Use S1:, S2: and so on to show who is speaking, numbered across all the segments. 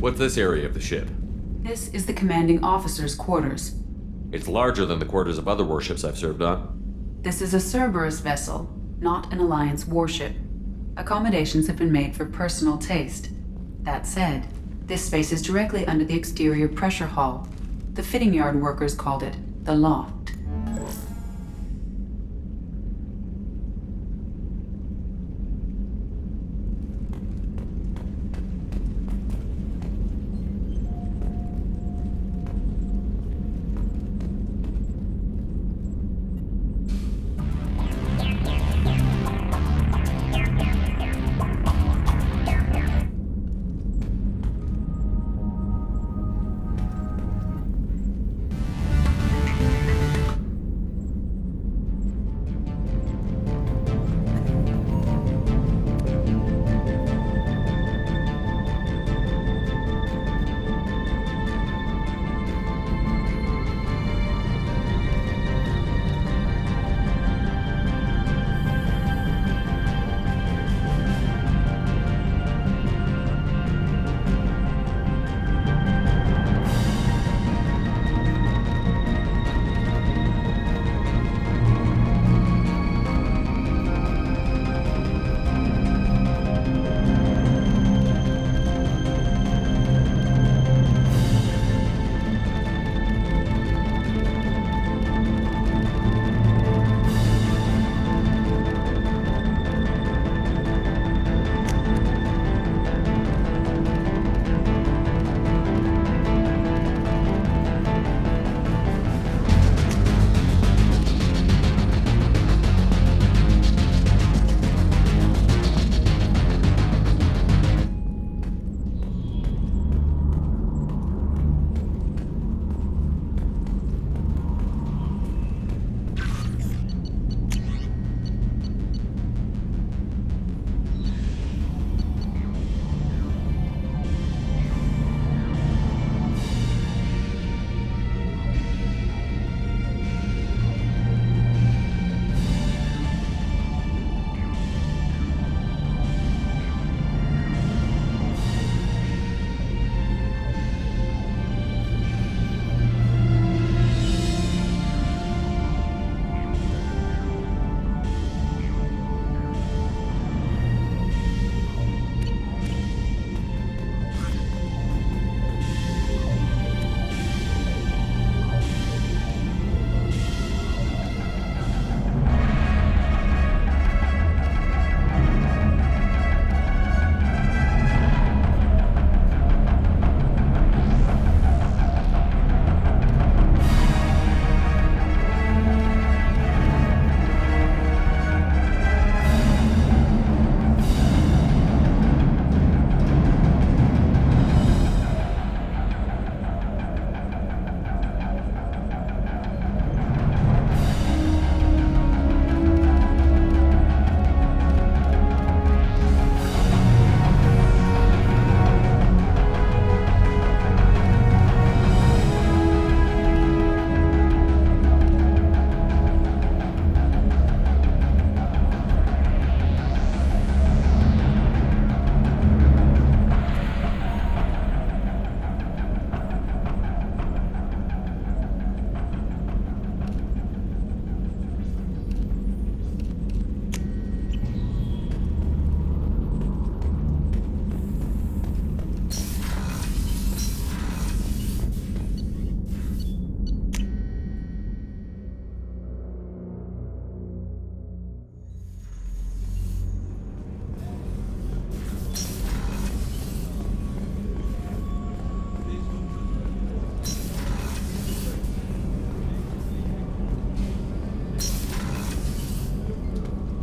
S1: What's this area of the ship?
S2: This is the commanding officer's quarters.
S1: It's larger than the quarters of other warships I've served on.
S2: This is a Cerberus vessel, not an Alliance warship. Accommodations have been made for personal taste. That said, this space is directly under the exterior pressure hull. The fitting yard workers called it the loft.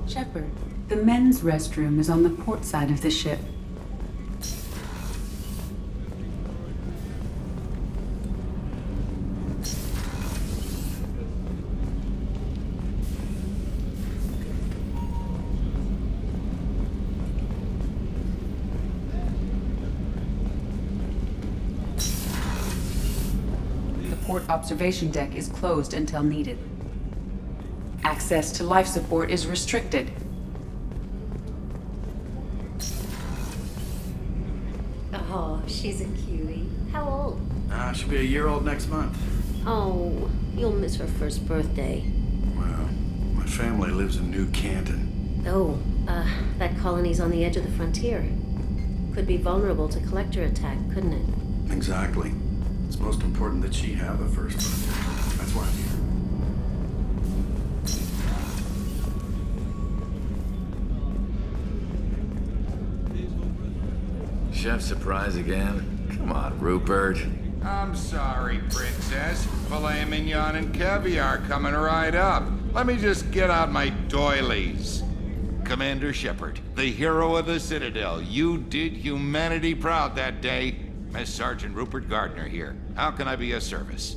S2: Shepard, the men's restroom is on the port side of the ship. The port observation deck is closed until needed. Access to life support is restricted.
S3: Aha, She's a cutie. How old?
S4: She'll be a year old next month.
S3: Oh, you'll miss her first birthday.
S4: Well, my family lives in New Canton.
S3: Oh, that colony's on the edge of the frontier. Could be vulnerable to collector attack, couldn't it?
S4: Exactly. It's most important that she have a first birthday. That's why I'm here.
S5: Chef surprise again? Come on, Rupert.
S6: I'm sorry, Princess. Filet mignon and caviar coming right up. Let me just get out my doilies. Commander Shepard, the hero of the Citadel. You did humanity proud that day. Miss Sergeant Rupert Gardner here. How can I be of service?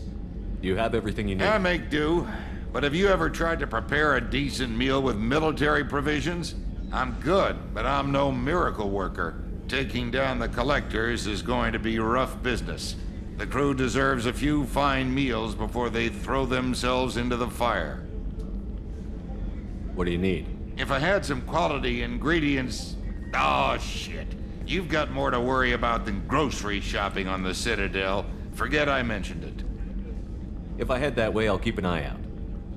S1: Do you have everything you need?
S6: I make do. But have you ever tried to prepare a decent meal with military provisions? I'm good, but I'm no miracle worker. Taking down the collectors is going to be rough business. The crew deserves a few fine meals before they throw themselves into the fire.
S1: What do you need?
S6: If I had some quality ingredients... Oh, shit. You've got more to worry about than grocery shopping on the Citadel. Forget I mentioned it.
S1: If I head that way, I'll keep an eye out.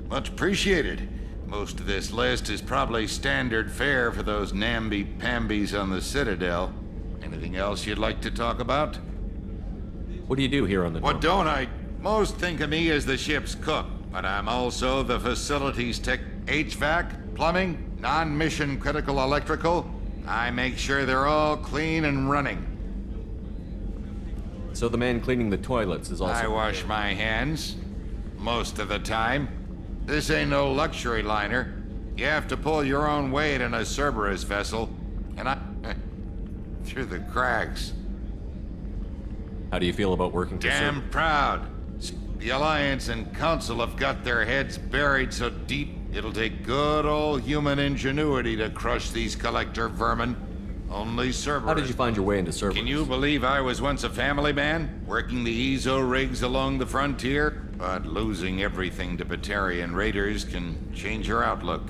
S6: Much appreciated. Most of this list is probably standard fare for those namby-pambies on the Citadel. Anything else you'd like to talk about?
S1: What do you do here on the
S6: What
S1: North?
S6: don't I? Most think of me as the ship's cook, but I'm also the facilities tech, HVAC, plumbing, non-mission critical electrical. I make sure they're all clean and running.
S1: So the man cleaning the toilets is also...
S6: I wash my hands. Most of the time. This ain't no luxury liner. You have to pull your own weight in a Cerberus vessel. And I... through the cracks.
S1: How do you feel about working for
S6: Damn
S1: Cerberus?
S6: proud. The Alliance and Council have got their heads buried so deep, it'll take good old human ingenuity to crush these collector vermin. Only Cerberus.
S1: How did you find your way into Cerberus?
S6: Can you believe I was once a family man, working the Ezo rigs along the frontier? But losing everything to Batarian raiders can change your outlook.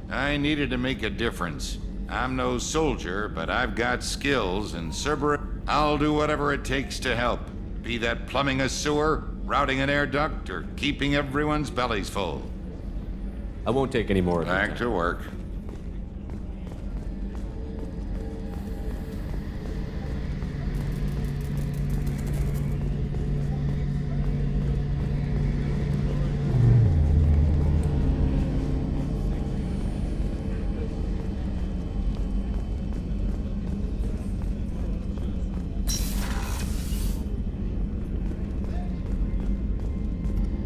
S6: I needed to make a difference. I'm no soldier, but I've got skills, and Cerberus... I'll do whatever it takes to help. Be that plumbing a sewer, routing an air duct, or keeping everyone's bellies full.
S1: I won't take any more of your
S6: Back
S1: time.
S6: to work.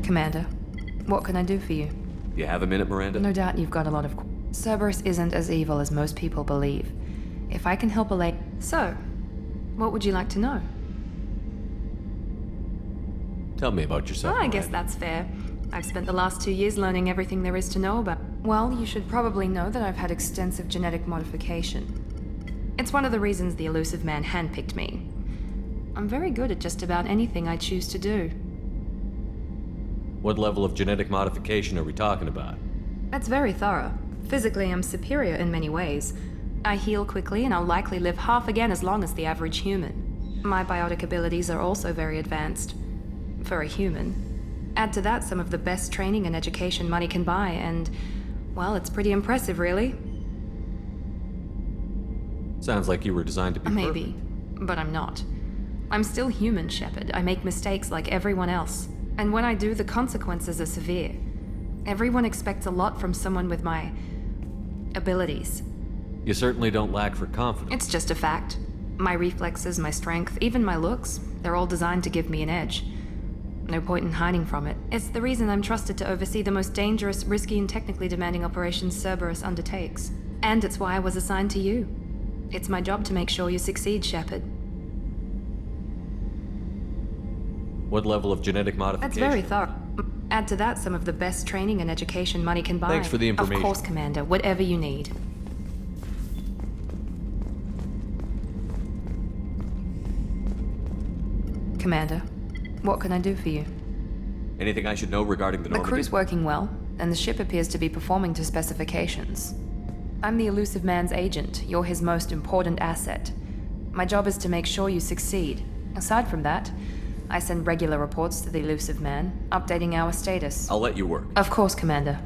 S7: Commander, what can I do for you?
S1: You have a minute, Miranda?
S7: No doubt you've got a lot of... Cerberus isn't as evil as most people believe. If I can help allay... So, what would you like to know?
S1: Tell me about yourself,
S7: I guess
S1: Miranda.
S7: that's fair. I've spent the last 2 years learning everything there is to know about... Well, you should probably know that I've had extensive genetic modification. It's one of the reasons the Elusive Man handpicked me. I'm very good at just about anything I choose to do.
S1: What level of genetic modification are we talking about?
S7: That's very thorough. Physically, I'm superior in many ways. I heal quickly, and I'll likely live half again as long as the average human. My biotic abilities are also very advanced. For a human. Add to that some of the best training and education money can buy, and... well, it's pretty impressive, really.
S1: Sounds like you were designed to be
S7: Maybe, but I'm not. I'm still human, Shepard. I make mistakes like everyone else. And when I do, the consequences are severe. Everyone expects a lot from someone with my... abilities.
S1: perfect. You certainly don't lack for confidence.
S7: It's just a fact. My reflexes, my strength, even my looks, they're all designed to give me an edge. No point in hiding from it. It's the reason I'm trusted to oversee the most dangerous, risky, and technically demanding operations Cerberus undertakes. And it's why I was assigned to you. It's my job to make sure you succeed, Shepard.
S1: What level of genetic modification?
S7: That's very thorough. Add to that some of the best training and education money can buy.
S1: Thanks for the information.
S7: Of course, Commander. Whatever you need. Commander, what can I do for you?
S1: Anything I should know regarding the
S7: The
S1: Normandy?
S7: crew's working well, and the ship appears to be performing to specifications. I'm the Elusive Man's agent. You're his most important asset. My job is to make sure you succeed. Aside from that, I send regular reports to the Elusive Man, updating our status.
S1: I'll let you work.
S7: Of course, Commander.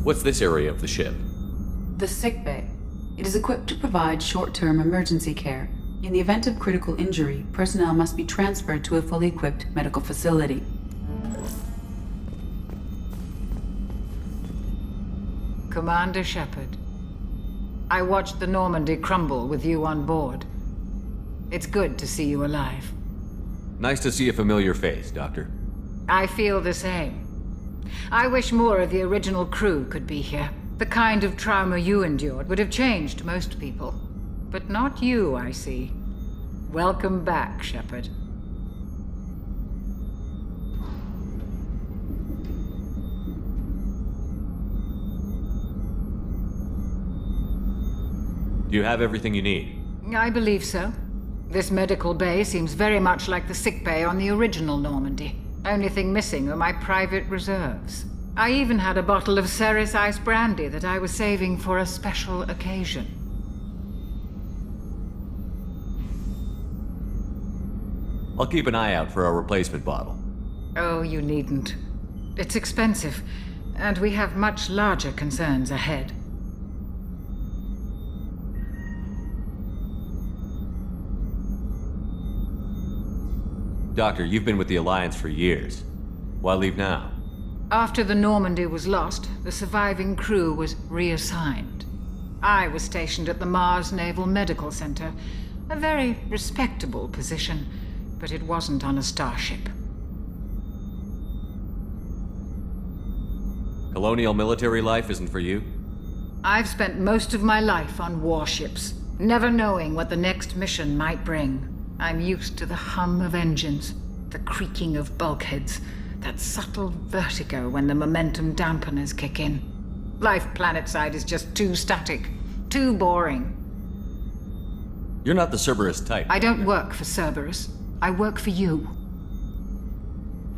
S1: What's this area of the ship?
S2: The sickbay. It is equipped to provide short-term emergency care. In the event of critical injury, personnel must be transferred to a fully equipped medical facility.
S8: Commander Shepard, I watched the Normandy crumble with you on board. It's good to see you alive.
S1: Nice to see a familiar face, Doctor.
S8: I feel the same. I wish more of the original crew could be here. The kind of trauma you endured would have changed most people. But not you, I see. Welcome back, Shepard.
S1: Do you have everything you need?
S8: I believe so. This medical bay seems very much like the sick bay on the original Normandy. Only thing missing are my private reserves. I even had a bottle of Ceres Ice brandy that I was saving for a special occasion.
S1: I'll keep an eye out for a replacement bottle.
S8: Oh, you needn't. It's expensive, and we have much larger concerns ahead.
S1: Doctor, you've been with the Alliance for years. Why leave now?
S8: After the Normandy was lost, the surviving crew was reassigned. I was stationed at the Mars Naval Medical Center, a very respectable position, but it wasn't on a starship.
S1: Colonial military life isn't for you?
S8: I've spent most of my life on warships, never knowing what the next mission might bring. I'm used to the hum of engines, the creaking of bulkheads, that subtle vertigo when the momentum dampeners kick in. Life planetside is just too static, too boring.
S1: You're not the Cerberus type.
S8: I don't work for Cerberus. I work for you.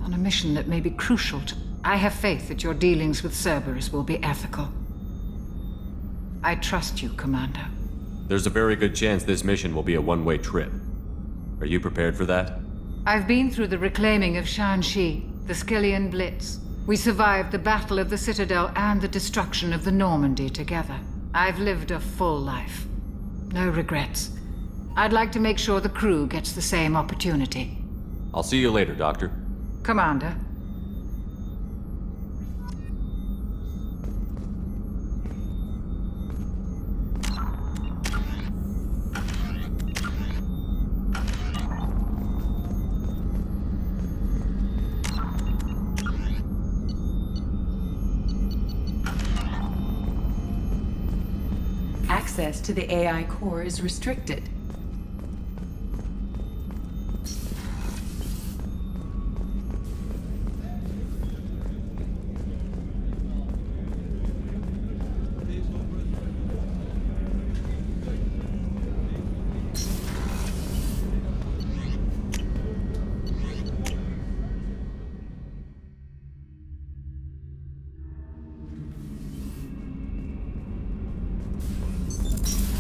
S8: On a mission that may be crucial to... I have faith that your dealings with Cerberus will be ethical. I trust you, Commander.
S1: There's a very good chance this mission will be a one-way trip. Are you prepared for that?
S8: I've been through the reclaiming of Shanxi, the Skillian Blitz. We survived the Battle of the Citadel and the destruction of the Normandy together. I've lived a full life. No regrets. I'd like to make sure the crew gets the same opportunity.
S1: I'll see you later, Doctor.
S8: Commander.
S2: Access to the AI core is restricted.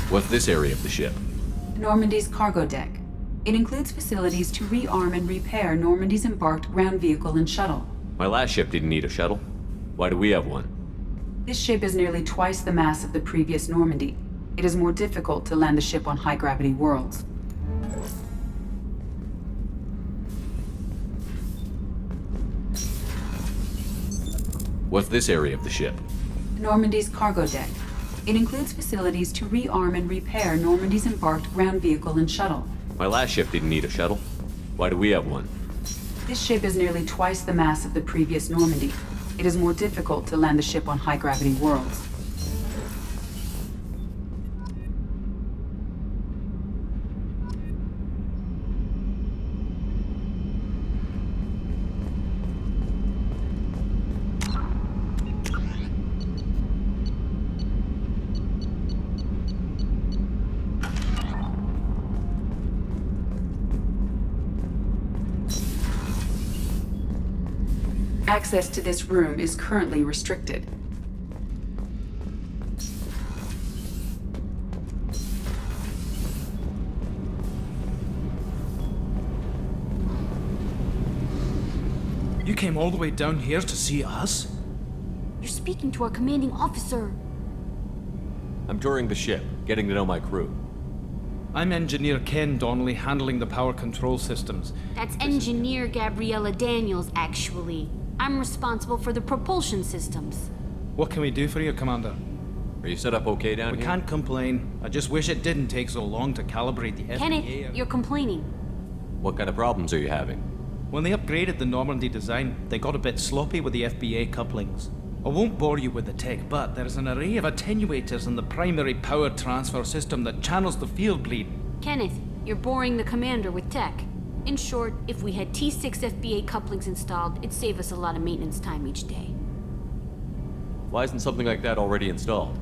S1: What's this area of the ship?
S2: Normandy's cargo deck. It includes facilities to rearm and repair Normandy's embarked ground vehicle and shuttle.
S1: My last ship didn't need a shuttle. Why do we have one?
S2: This ship is nearly twice the mass of the previous Normandy. It is more difficult to land the ship on high-gravity worlds.
S1: What's this area of the ship?
S2: Normandy's cargo deck. It includes facilities to rearm and repair Normandy's embarked ground vehicle and shuttle.
S1: My last ship didn't need a shuttle. Why do we have one?
S2: This ship is nearly twice the mass of the previous Normandy. It is more difficult to land the ship on high-gravity worlds. Access to this room is currently restricted.
S9: You came all the way down here to see us?
S10: You're speaking to our commanding officer.
S1: I'm touring the ship, getting to know my crew.
S9: I'm Engineer Ken Donnelly, handling the power control systems.
S10: That's Engineer Gabriella Daniels, actually. I'm responsible for the propulsion systems.
S9: What can we do for you, Commander?
S1: Are you set up okay down
S9: We
S1: here?
S9: can't complain. I just wish it didn't take so long to calibrate the FBA.
S10: Kenneth, you're complaining.
S1: What kind of problems are you having?
S9: When they upgraded the Normandy design, they got a bit sloppy with the FBA couplings. I won't bore you with the tech, but there's an array of attenuators in the primary power transfer system that channels the field bleed.
S10: Kenneth, you're boring the commander with tech. In short, if we had T6 FBA couplings installed, it'd save us a lot of maintenance time each day.
S1: Why isn't something like that already installed?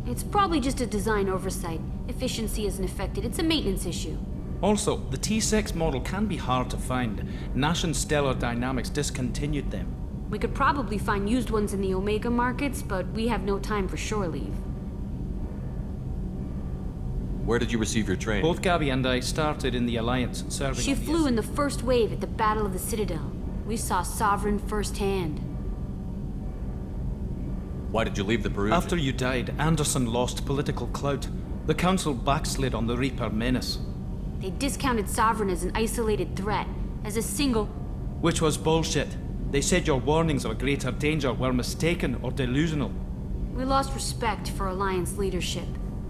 S10: It's probably just a design oversight. Efficiency isn't affected, it's a maintenance issue.
S9: Also, the T6 model can be hard to find. Nash and Stellar Dynamics discontinued them.
S10: We could probably find used ones in the Omega markets, but we have no time for shore leave.
S1: Where did you receive your training?
S9: Both Gabby and I started in the Alliance, serving
S10: She
S9: on the
S10: flew in the first wave at the Battle of the Citadel. We saw Sovereign firsthand.
S1: Why did you leave the Peruvian?
S9: After you died, Anderson lost political clout. The Council backslid on the Reaper menace.
S10: They discounted Sovereign as an isolated threat, as a single...
S9: Which was bullshit. They said your warnings of a greater danger were mistaken or delusional.
S10: We lost respect for Alliance leadership.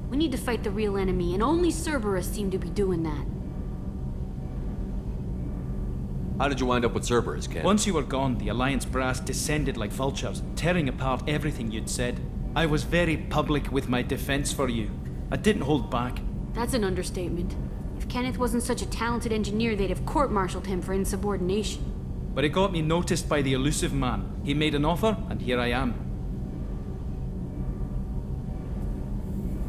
S10: We need to fight the real enemy, and only Cerberus seemed to be doing that.
S1: How did you wind up with Cerberus, Ken?
S9: Once you were gone, the Alliance brass descended like vultures, tearing apart everything you'd said. I was very public with my defense for you. I didn't hold back.
S10: That's an understatement. If Kenneth wasn't such a talented engineer, they'd have court-martialed him for insubordination.
S9: But it got me noticed by the elusive man. He made an offer, and here I am.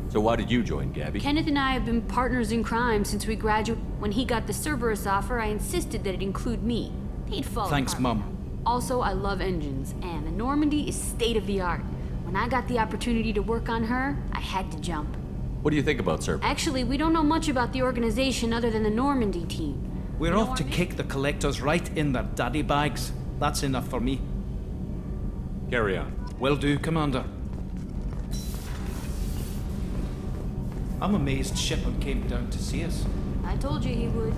S1: So why did you join Gabby?
S10: Kenneth and I have been partners in crime since we graduated. When he got the Cerberus offer, I insisted that it include me. He'd fall
S9: Thanks,
S10: apart.
S9: Mum.
S10: Also, I love engines, and the Normandy is state-of-the-art. When I got the opportunity to work on her, I had to jump.
S1: What do you think about Cerberus?
S10: Actually, we don't know much about the organization other than the Normandy team.
S9: We're
S10: You know
S9: off to
S10: what I mean?
S9: kick the collectors right in their daddy bags. That's enough for me.
S1: Carry on.
S9: Will do, Commander. I'm amazed Shepard came down to see us.
S10: I told you he would.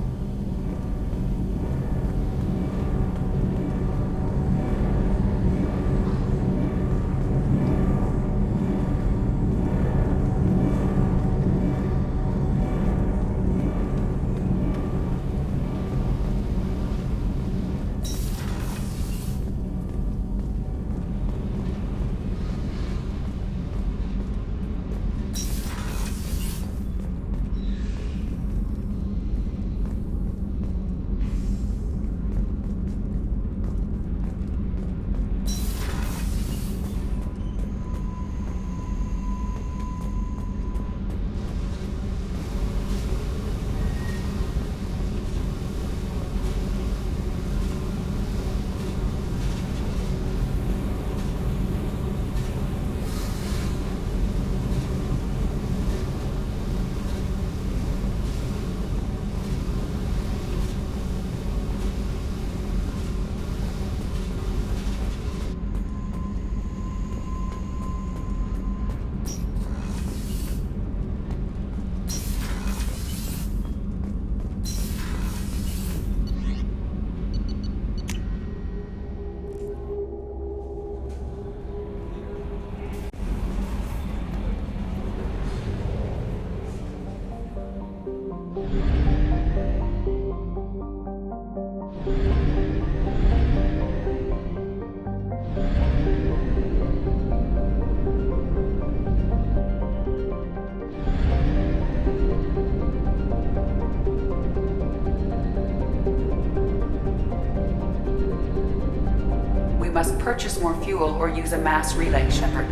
S2: Must purchase more fuel or use a mass relay, Shepard.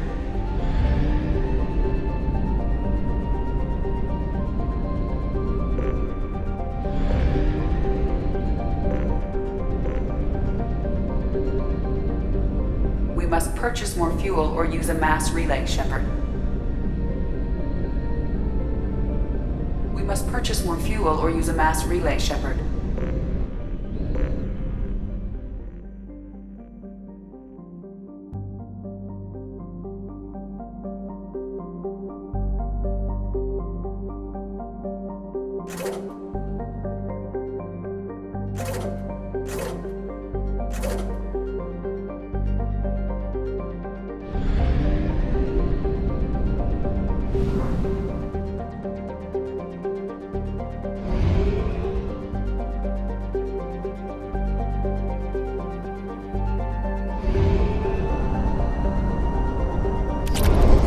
S2: purchase more fuel or use a mass relay, Shepard. We must purchase more fuel or use a mass relay, Shepard.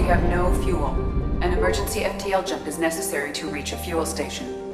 S2: We have no fuel. An emergency FTL jump is necessary to reach a fuel station.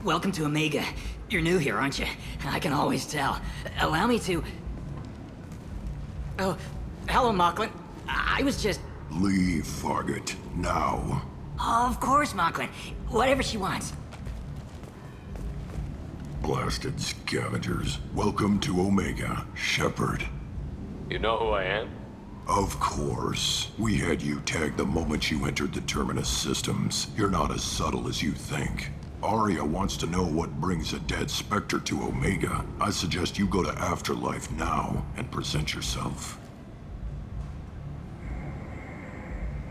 S11: welcome to Omega. You're new here, aren't you? I can always tell. Allow me to... Oh, hello, Mocklin. I was just...
S12: Leave, Fargate, now.
S11: Of course, Mocklin. Whatever she wants.
S12: Blasted scavengers. Welcome to Omega, Shepard.
S1: You know who I am?
S12: Of course. We had you tagged the moment you entered the Terminus systems. You're not as subtle as you think. Aria wants to know what brings a dead Spectre to Omega. I suggest you go to Afterlife now and present yourself.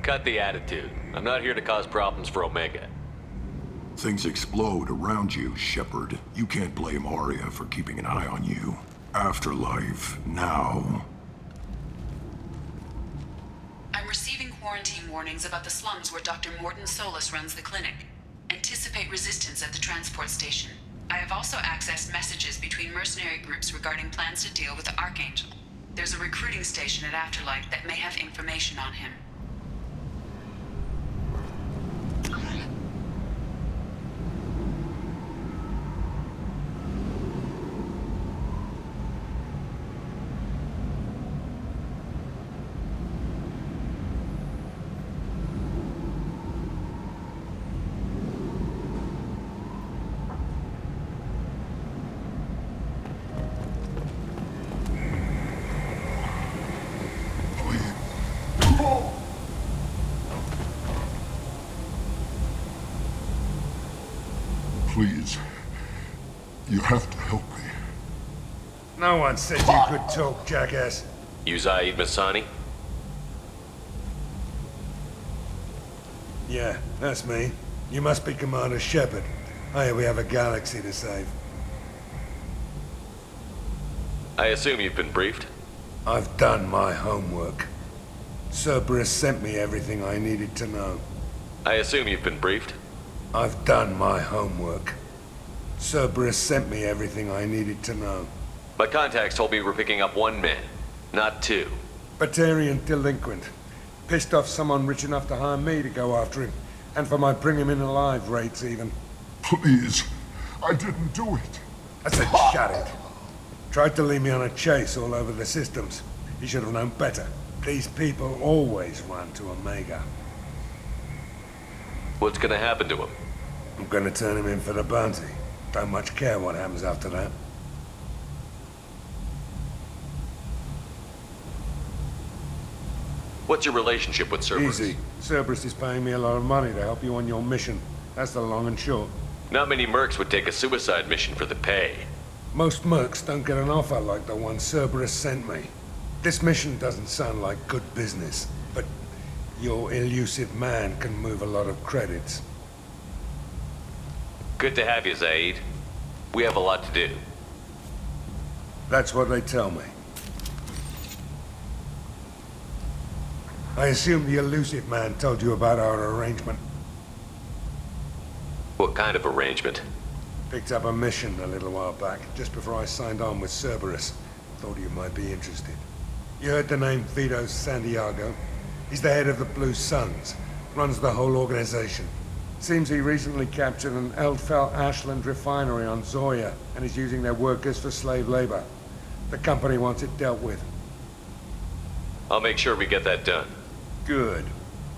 S1: Cut the attitude. I'm not here to cause problems for Omega.
S12: Things explode around you, Shepard. You can't blame Aria for keeping an eye on you. Afterlife, now.
S2: I'm receiving quarantine warnings about the slums where Dr. Mordin Solus runs the clinic. Anticipate resistance at the transport station. I have also accessed messages between mercenary groups regarding plans to deal with the Archangel. There's a recruiting station at Afterlife that may have information on him.
S12: Please. You have to help me.
S13: No one said you could talk, jackass.
S1: You Zaid Masani?
S13: Yeah, that's me. You must be Commander Shepard. Hey, we have a galaxy to save.
S1: I assume you've been briefed?
S13: I've done my homework. Cerberus sent me everything I needed to know.
S1: I assume you've been briefed?
S13: I've done my homework. Cerberus sent me everything I needed to know.
S1: My contacts told me we're picking up one man, not two.
S13: Batarian delinquent. Pissed off someone rich enough to hire me to go after him. And for my bring him in alive rates even.
S12: Please. I didn't do it.
S13: I said shut it. Tried to lead me on a chase all over the systems. He should have known better. These people always run to Omega.
S1: What's gonna happen to him?
S13: I'm gonna turn him in for the bounty. Don't much care what happens after that.
S1: What's your relationship with Cerberus?
S13: Easy. Cerberus is paying me a lot of money to help you on your mission. That's the long and short.
S1: Not many mercs would take a suicide mission for the pay.
S13: Most mercs don't get an offer like the one Cerberus sent me. This mission doesn't sound like good business, but your elusive man can move a lot of credits.
S1: Good to have you, Zaid. We have a lot to do.
S13: That's what they tell me. I assume the elusive man told you about our arrangement.
S1: What kind of arrangement?
S13: Picked up a mission a little while back, just before I signed on with Cerberus. Thought you might be interested. You heard the name Vito Santiago? He's the head of the Blue Suns, runs the whole organization. Seems he recently captured an Eldfell Ashland refinery on Zoya and is using their workers for slave labor. The company wants it dealt with.
S1: I'll make sure we get that done.
S13: Good.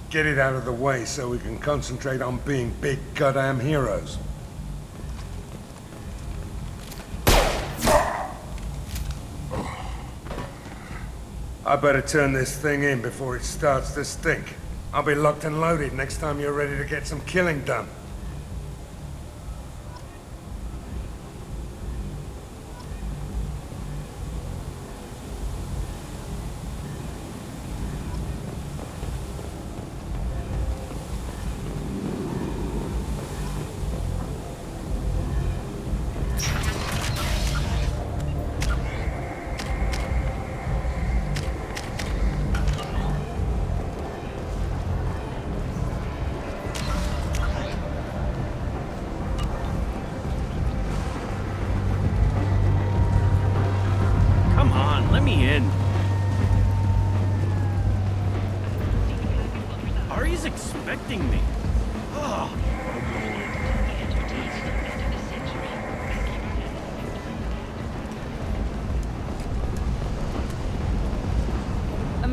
S13: Get it out of the way so we can concentrate on being big goddamn heroes. I better turn this thing in before it starts to stink. I'll be locked and loaded next time you're ready to get some killing done.
S14: Ari's expecting me. Oh.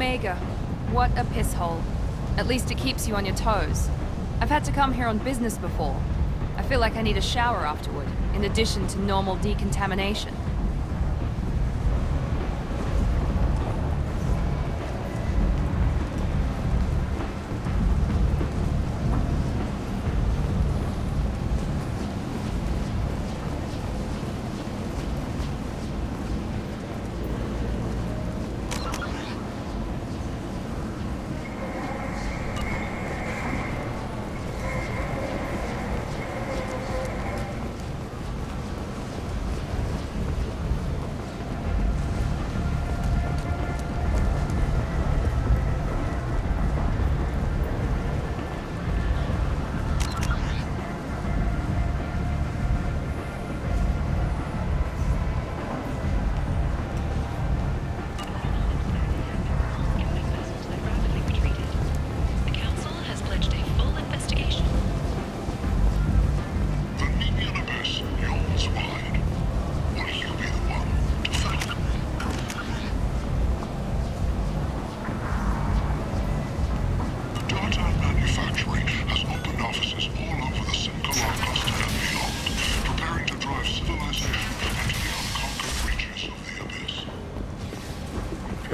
S7: Omega. What a piss hole. At least it keeps you on your toes. I've had to come here on business before. I feel like I need a shower afterward, in addition to normal decontamination.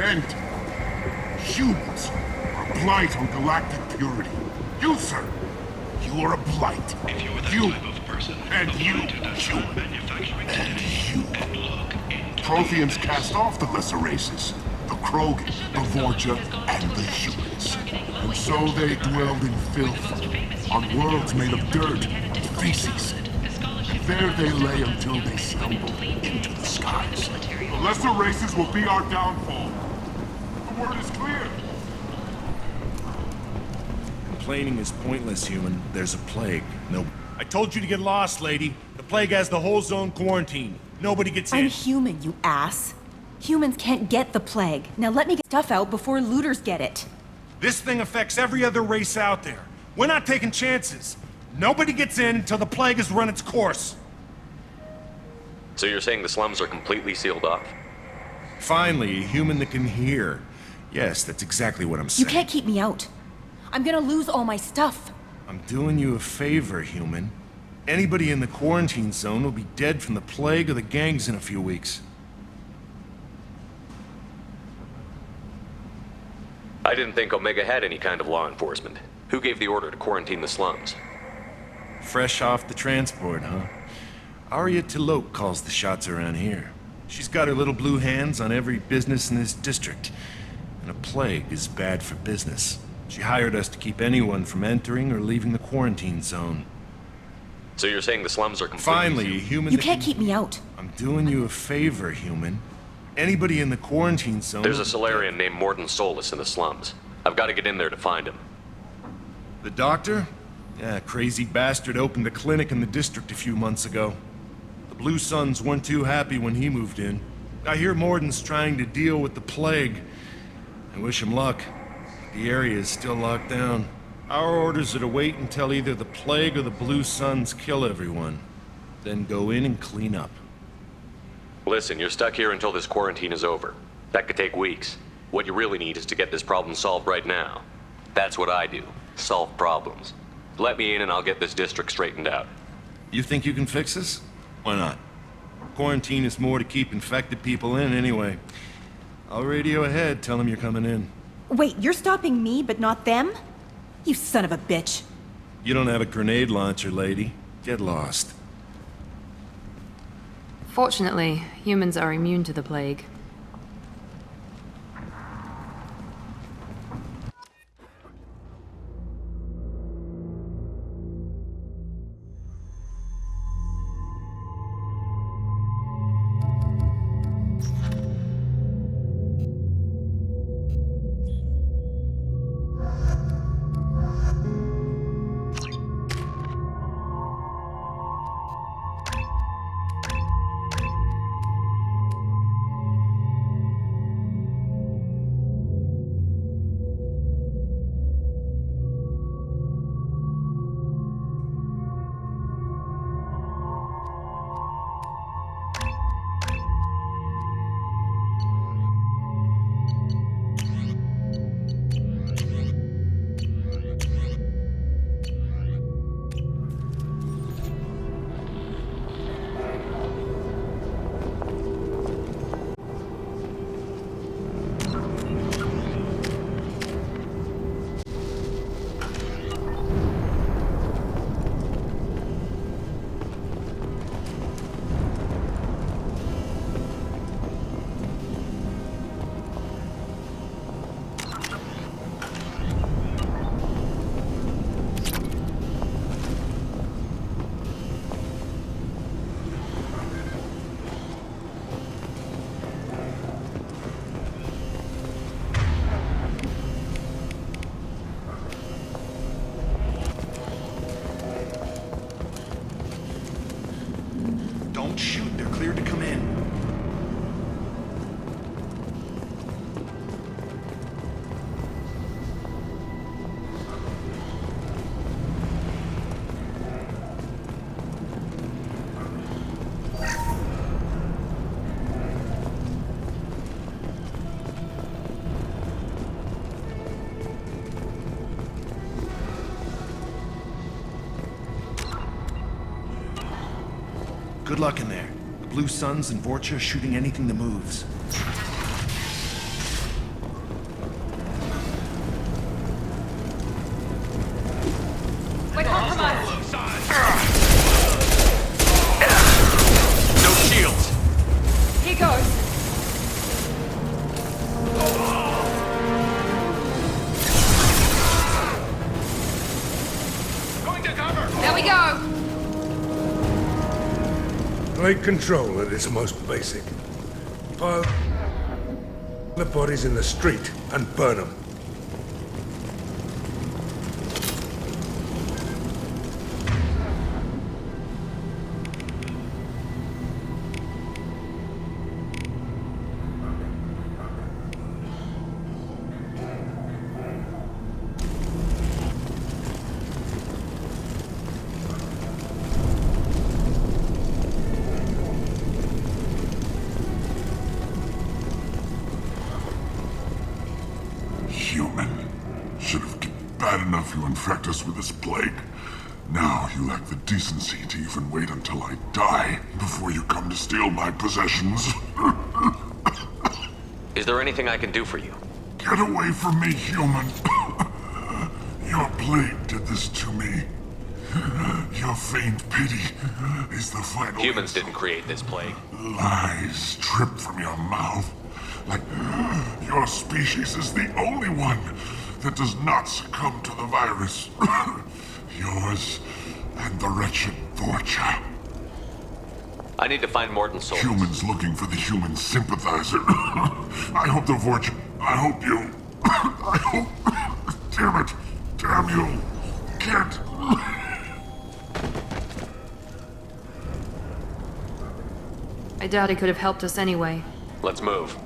S12: And humans are a blight on galactic purity. You, sir, you are a blight.
S14: If you were that type of person,
S12: and you,
S14: human, manufacturing
S12: and
S14: today,
S12: you.
S14: and look into
S12: Protheans cast off the lesser races, the Krogan, the Vorja, and the humans. And so they dwelled in filth, on worlds made of dirt and feces. There they lay until they stumbled into the skies. The lesser races will be our downfall. The word is clear.
S15: Complaining is pointless, human. There's a plague. No. I told you to get lost, lady. The plague has the whole zone quarantined. Nobody gets in.
S16: I'm human, you ass. Humans can't get the plague. Now let me get stuff out before looters get it.
S15: This thing affects every other race out there. We're not taking chances. Nobody gets in until the plague has run its course.
S1: So you're saying the slums are completely sealed off?
S15: Finally, a human that can hear. Yes, that's exactly what I'm saying.
S16: You can't keep me out. I'm gonna lose all my stuff.
S15: I'm doing you a favor, human. Anybody in the quarantine zone will be dead from the plague or the gangs in a few weeks.
S1: I didn't think Omega had any kind of law enforcement. Who gave the order to quarantine the slums?
S15: Fresh off the transport, huh? Arya T'Loak calls the shots around here. She's got her little blue hands on every business in this district. And a plague is bad for business. She hired us to keep anyone from entering or leaving the quarantine zone.
S1: So you're saying the slums are completely...
S15: Finally, a human...
S16: You can't keep me out.
S15: I'm doing you a favor, human. Anybody in the quarantine zone...
S1: There's a Solarian named Mordin Solus in the slums. I've got to get in there to find him.
S15: The doctor? Yeah, crazy bastard opened a clinic in the district a few months ago. The Blue Suns weren't too happy when he moved in. I hear Mordin's trying to deal with the plague. I wish him luck. The area is still locked down. Our orders are to wait until either the plague or the Blue Suns kill everyone. Then go in and clean up.
S1: Listen, you're stuck here until this quarantine is over. That could take weeks. What you really need is to get this problem solved right now. That's what I do. Solve problems. Let me in and I'll get this district straightened out.
S15: You think you can fix this? Why not? Quarantine is more to keep infected people in anyway. I'll radio ahead, tell them you're coming in.
S16: Wait, you're stopping me, but not them? You son of a bitch.
S15: You don't have a grenade launcher, lady. Get lost.
S7: Fortunately, humans are immune to the plague.
S15: Good luck in there. The Blue Suns and Vorcha are shooting anything that moves.
S17: We're compromised.
S1: No shields!
S17: Here goes.
S14: Going to cover!
S17: There we go.
S13: Plague control at its most basic. Pile the bodies in the street and burn them.
S12: Human. Should have been bad enough you infect us with this plague. Now you lack the decency to even wait until I die before you come to steal my possessions.
S1: Is there anything I can do for you?
S12: Get away from me, human. Your plague did this to me. Your feigned pity is the final.
S1: Humans didn't create this plague.
S12: Lies drip from your mouth. Like your species is the only one that does not succumb to the virus. Yours and the wretched Vorcha.
S1: I need to find Morton Solus.
S12: Humans looking for the human sympathizer. I hope the Vorcha. I hope you. I hope. Damn it. Damn you. Can't.
S7: I doubt he could have helped us anyway.
S1: Let's move.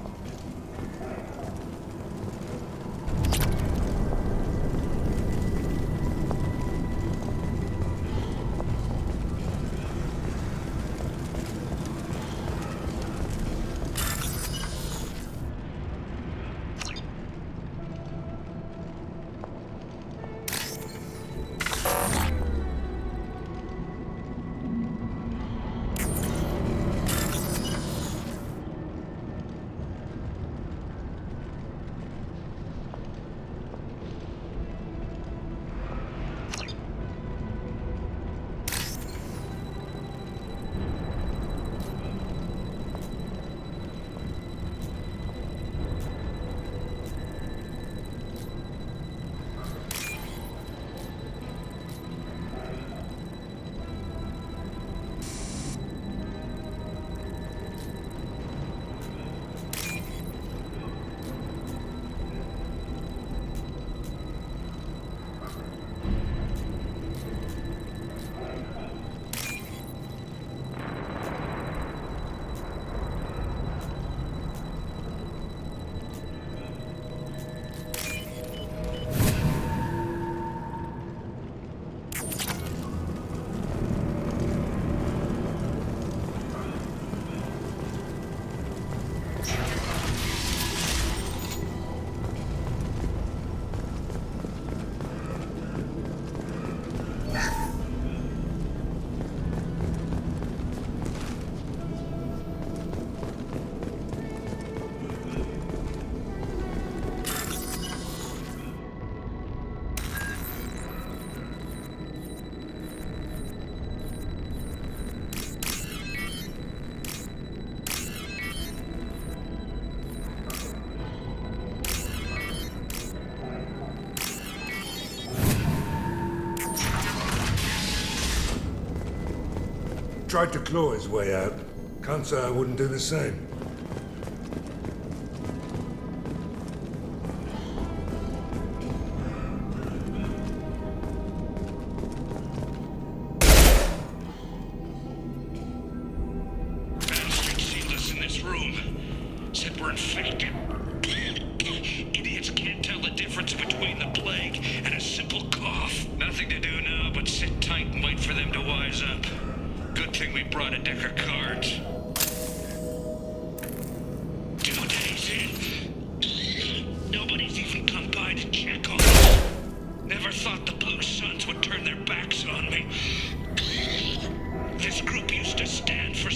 S13: Tried to claw his way out. Can't say I wouldn't do the same.
S14: Bastard sealed us in this room. Said we're infected. Idiots can't tell the difference between the plague and a simple cough. Nothing to do now but sit tight and wait for them to wise up. Good thing we brought a deck of cards. 2 days in. Nobody's even come by to check on us. Never thought the Blue Suns would turn their backs on me. This group used to stand for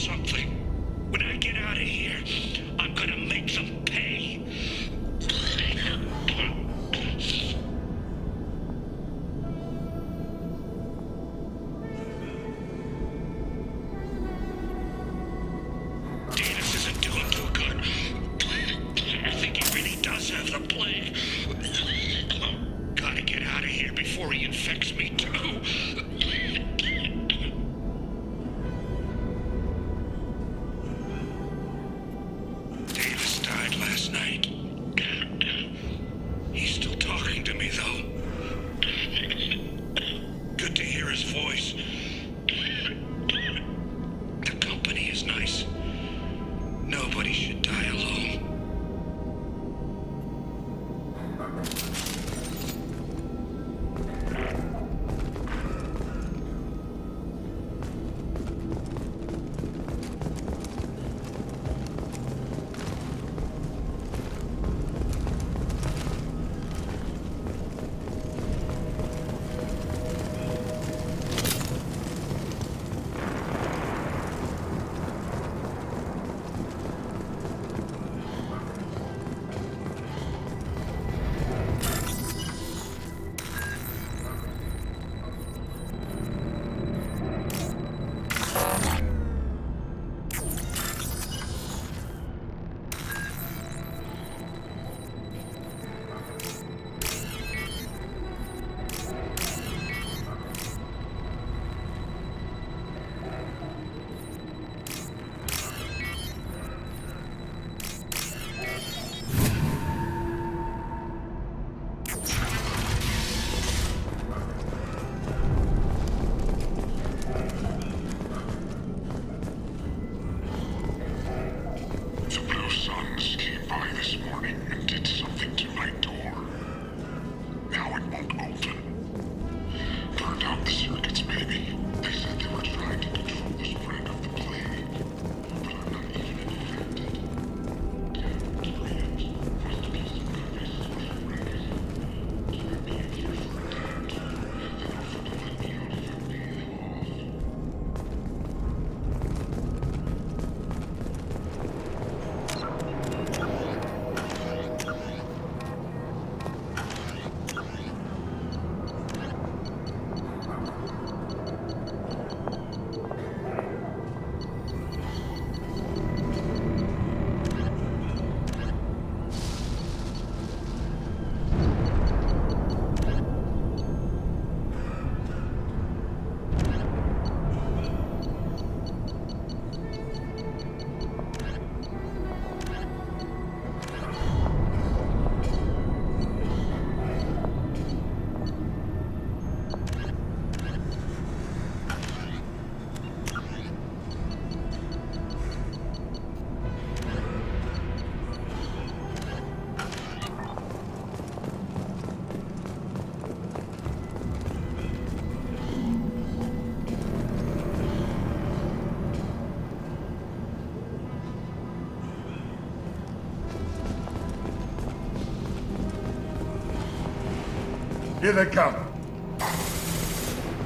S13: Here they come.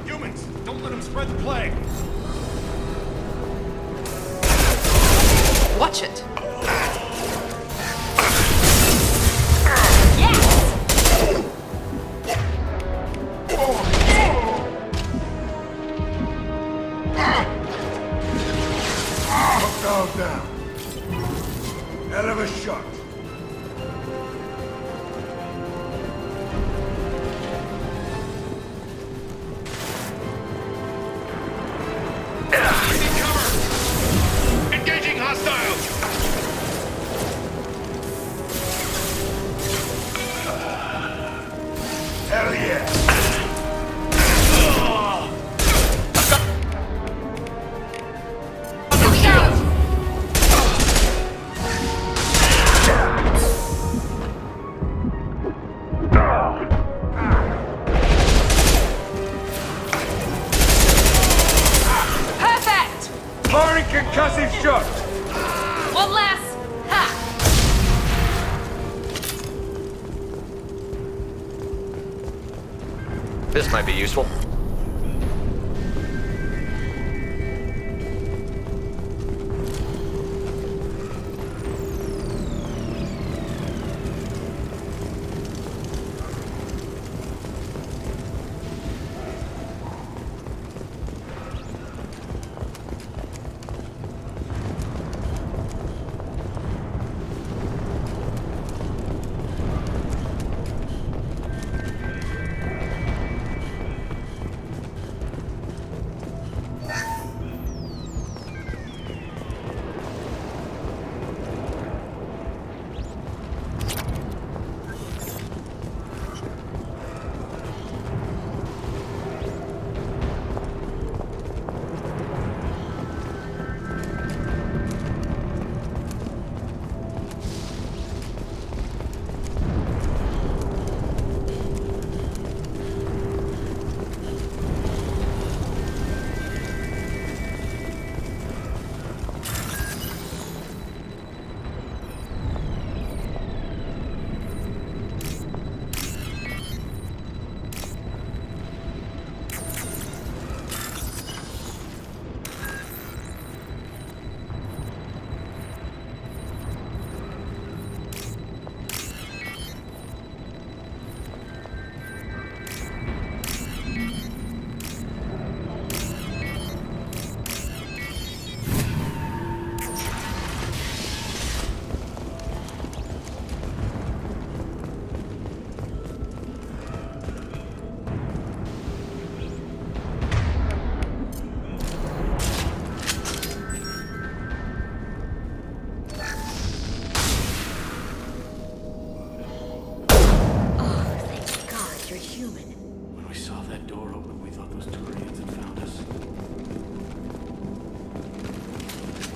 S15: Humans, don't let them spread the plague.
S17: Watch it.
S13: Dog down. Hell of a shot.
S14: Engaging hostiles!
S13: Hell yeah.
S17: Perfect!
S13: Firing concussive shot.
S17: One less. Ha!
S1: This might be useful.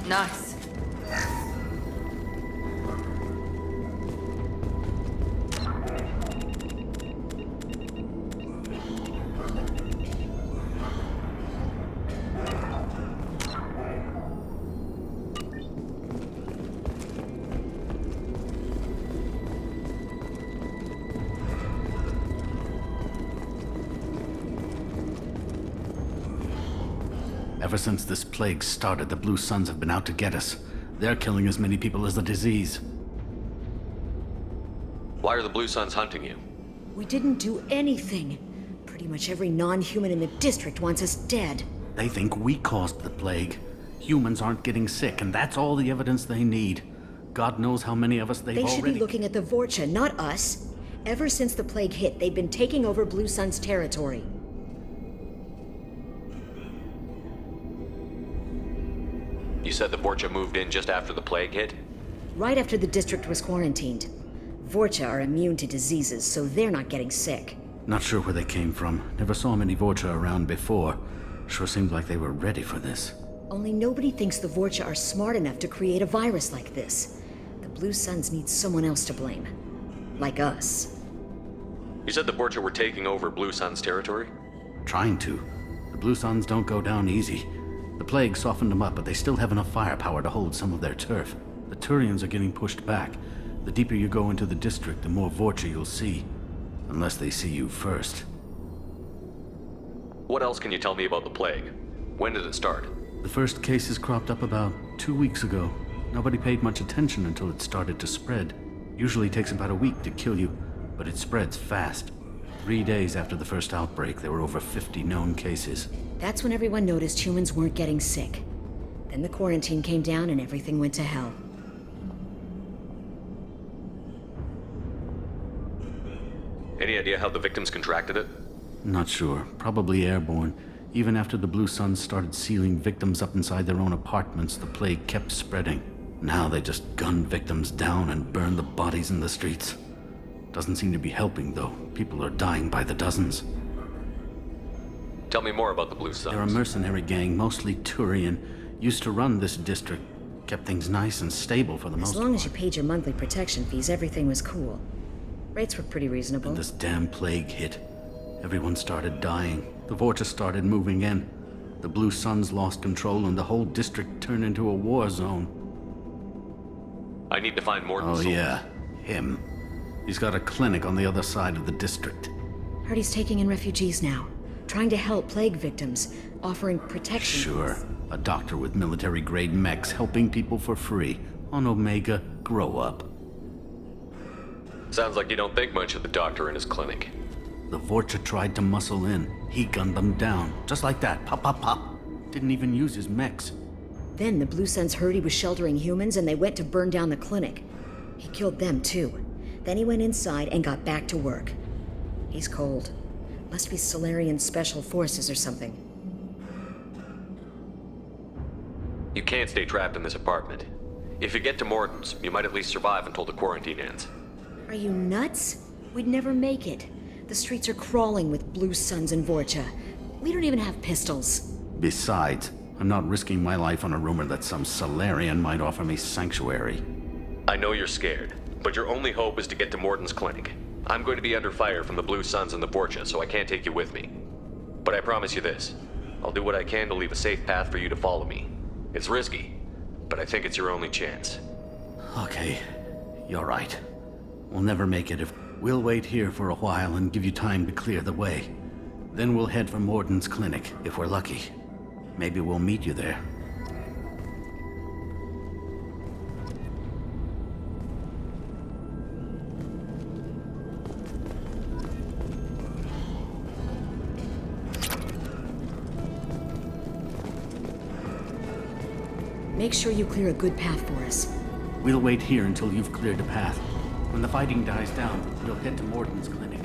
S17: Nice.
S18: Ever since this plague started, the Blue Suns have been out to get us. They're killing as many people as the disease.
S1: Why are the Blue Suns hunting you?
S3: We didn't do anything. Pretty much every non-human in the district wants us dead.
S18: They think we caused the plague. Humans aren't getting sick, and that's all the evidence they need. God knows how many of us they've
S3: They should
S18: already...
S3: be looking at the Vorcha, not us. Ever since the plague hit, they've been taking over Blue Sun's territory.
S1: You said the Vorcha moved in just after the plague hit?
S3: Right after the district was quarantined. Vorcha are immune to diseases, so they're not getting sick.
S18: Not sure where they came from. Never saw many Vorcha around before. Sure seemed like they were ready for this.
S3: Only nobody thinks the Vorcha are smart enough to create a virus like this. The Blue Suns need someone else to blame. Like us.
S1: You said the Vorcha were taking over Blue Sun's territory?
S18: Trying to. The Blue Suns don't go down easy. The plague softened them up, but they still have enough firepower to hold some of their turf. The Turians are getting pushed back. The deeper you go into the district, the more Vorcha you'll see. unless they see you first.
S1: What else can you tell me about the plague? When did it start?
S18: The first cases cropped up about 2 weeks ago. Nobody paid much attention until it started to spread. Usually takes about a week to kill you, but it spreads fast. 3 days after the first outbreak, there were over 50 known cases.
S3: That's when everyone noticed humans weren't getting sick. Then the quarantine came down and everything went to hell.
S1: Any idea how the victims contracted it?
S18: Not sure. Probably airborne. Even after the Blue Suns started sealing victims up inside their own apartments, the plague kept spreading. Now they just gun victims down and burn the bodies in the streets. Doesn't seem to be helping, though. People are dying by the dozens.
S1: Tell me more about the Blue Suns.
S18: They're a mercenary gang, mostly Turian. Used to run this district. Kept things nice and stable for the most part.
S3: As long as you paid your monthly protection fees, everything was cool. Rates were pretty reasonable.
S18: And this damn plague hit. Everyone started dying. The Vorcha started moving in. The Blue Suns lost control and the whole district turned into a war zone.
S1: I need to find Morton.
S18: Oh yeah, him. He's got a clinic on the other side of the district.
S3: Heard he's taking in refugees now. Trying to help plague victims. Offering protection.
S18: Sure. A doctor with military-grade mechs helping people for free. On Omega, grow up.
S1: Sounds like you don't think much of the doctor and his clinic.
S18: The Vorcha tried to muscle in. He gunned them down. Just like that. Pop, pop, pop. Didn't even use his mechs.
S3: Then the Blue Suns heard he was sheltering humans and they went to burn down the clinic. He killed them too. Then he went inside and got back to work. He's cold. Must be Solarian Special Forces or something.
S1: You can't stay trapped in this apartment. If you get to Morton's, you might at least survive until the quarantine ends.
S3: Are you nuts? We'd never make it. The streets are crawling with Blue Suns and Vorcha. We don't even have pistols.
S18: Besides, I'm not risking my life on a rumor that some Solarian might offer me sanctuary.
S1: I know you're scared, but your only hope is to get to Morton's clinic. I'm going to be under fire from the Blue Suns and the Vorcha, so I can't take you with me. But I promise you this. I'll do what I can to leave a safe path for you to follow me. It's risky, but I think it's your only chance.
S18: Okay, you're right. We'll never make it if... We'll wait here for a while and give you time to clear the way. Then we'll head for Morton's clinic, if we're lucky. Maybe we'll meet you there.
S3: Make sure you clear a good path for us.
S18: We'll wait here until you've cleared the path. When the fighting dies down, we'll head to Morton's clinic.